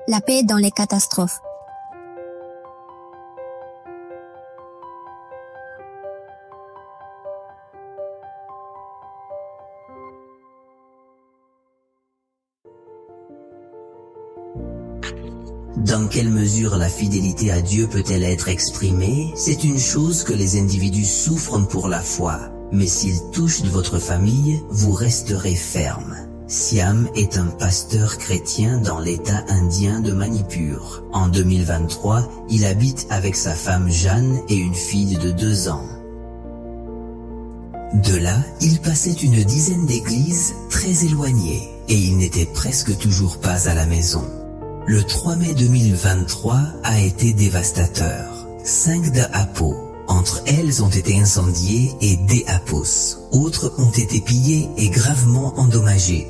La paix dans les catastrophes. Dans quelle mesure la fidélité à Dieu peut-elle être exprimée? C'est une chose que les individus souffrent pour la foi. Mais s'il touche votre famille, vous resterez ferme. Siam est un pasteur chrétien dans l'état indien de Manipur. En 2023, il habite avec sa femme Jeanne et une fille de 2 ans. De là, il passait une dizaine d'églises très éloignées et il n'était presque toujours pas à la maison. Le 3 mai 2023 a été dévastateur. 5 d'Apo, entre elles ont été incendiées et Apos. Autres ont été pillées et gravement endommagées.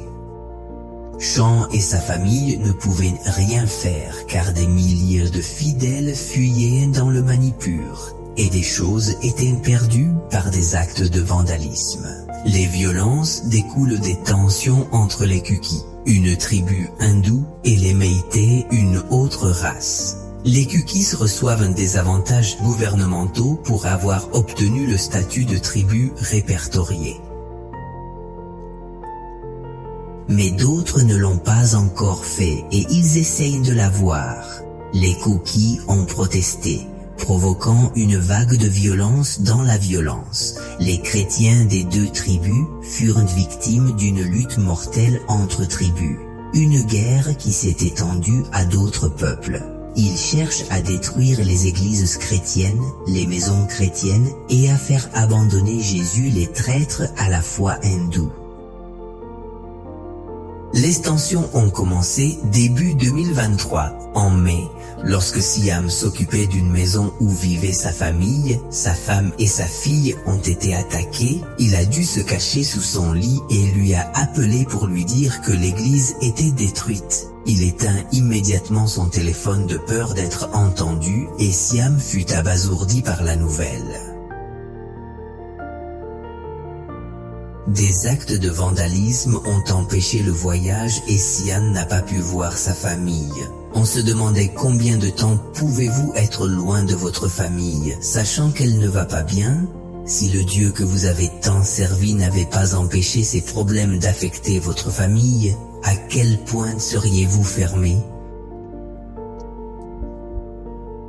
Chan et sa famille ne pouvaient rien faire car des milliers de fidèles fuyaient dans le Manipur et des choses étaient perdues par des actes de vandalisme. Les violences découlent des tensions entre les Kukis, une tribu hindoue, et les Méités, une autre race. Les Kukis reçoivent des avantages gouvernementaux pour avoir obtenu le statut de tribu répertoriée. Mais d'autres ne l'ont pas encore fait et ils essayent de l'avoir. Les Kukis ont protesté, provoquant une vague de violence dans la violence. Les chrétiens des 2 tribus furent victimes d'une lutte mortelle entre tribus, une guerre qui s'est étendue à d'autres peuples. Ils cherchent à détruire les églises chrétiennes, les maisons chrétiennes et à faire abandonner Jésus les traîtres à la foi hindoue. Les tensions ont commencé début 2023, en mai, lorsque Siam s'occupait d'une maison où vivait sa famille, sa femme et sa fille ont été attaquées, il a dû se cacher sous son lit et lui a appelé pour lui dire que l'église était détruite. Il éteint immédiatement son téléphone de peur d'être entendu et Siam fut abasourdi par la nouvelle. Des actes de vandalisme ont empêché le voyage et Siam n'a pas pu voir sa famille. On se demandait combien de temps pouvez-vous être loin de votre famille, sachant qu'elle ne va pas bien? Si le Dieu que vous avez tant servi n'avait pas empêché ces problèmes d'affecter votre famille, à quel point seriez-vous fermé?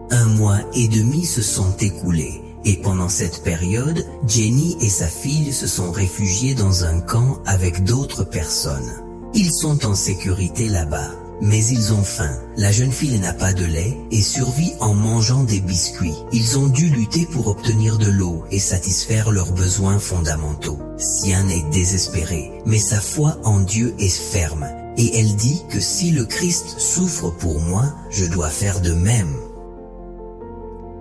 1 mois et demi se sont écoulés. Et pendant cette période, Jenny et sa fille se sont réfugiés dans un camp avec d'autres personnes. Ils sont en sécurité là-bas, mais ils ont faim. La jeune fille n'a pas de lait et survit en mangeant des biscuits. Ils ont dû lutter pour obtenir de l'eau et satisfaire leurs besoins fondamentaux. Sian est désespérée, mais sa foi en Dieu est ferme. Et elle dit que si le Christ souffre pour moi, je dois faire de même.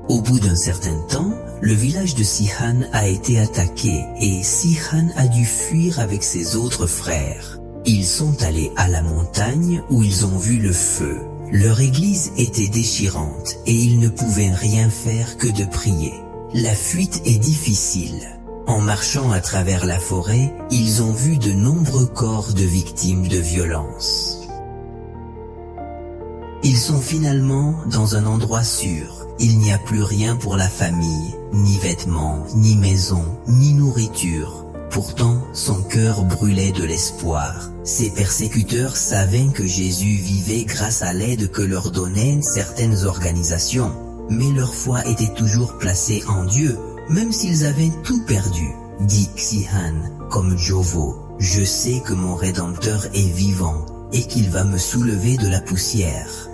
Au bout d'un certain temps, le village de Sihan a été attaqué et Sihan a dû fuir avec ses autres frères. Ils sont allés à la montagne où ils ont vu le feu. Leur église était déchirante et ils ne pouvaient rien faire que de prier. La fuite est difficile. En marchant à travers la forêt, ils ont vu de nombreux corps de victimes de violences. Ils sont finalement dans un endroit sûr. Il n'y a plus rien pour la famille, ni vêtements, ni maison, ni nourriture. Pourtant, son cœur brûlait de l'espoir. Ses persécuteurs savaient que Jésus vivait grâce à l'aide que leur donnaient certaines organisations. Mais leur foi était toujours placée en Dieu, même s'ils avaient tout perdu. Dit Xihan, comme Jovo, je sais que mon Rédempteur est vivant et qu'il va me soulever de la poussière.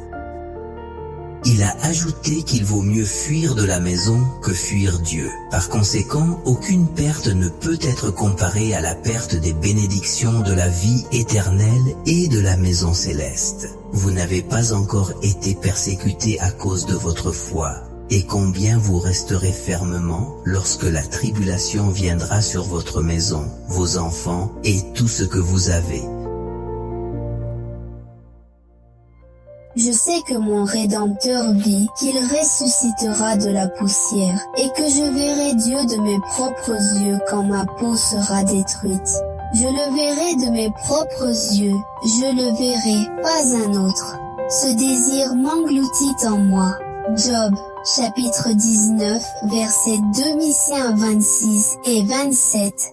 Il a ajouté qu'il vaut mieux fuir de la maison que fuir Dieu. Par conséquent, aucune perte ne peut être comparée à la perte des bénédictions de la vie éternelle et de la maison céleste. Vous n'avez pas encore été persécuté à cause de votre foi. Et combien vous resterez fermement lorsque la tribulation viendra sur votre maison, vos enfants et tout ce que vous avez. Je sais que mon Rédempteur vit, qu'il ressuscitera de la poussière, et que je verrai Dieu de mes propres yeux quand ma peau sera détruite. Je le verrai de mes propres yeux, je le verrai, pas un autre. Ce désir m'engloutit en moi. Job, chapitre 19, versets 2 26 et 27.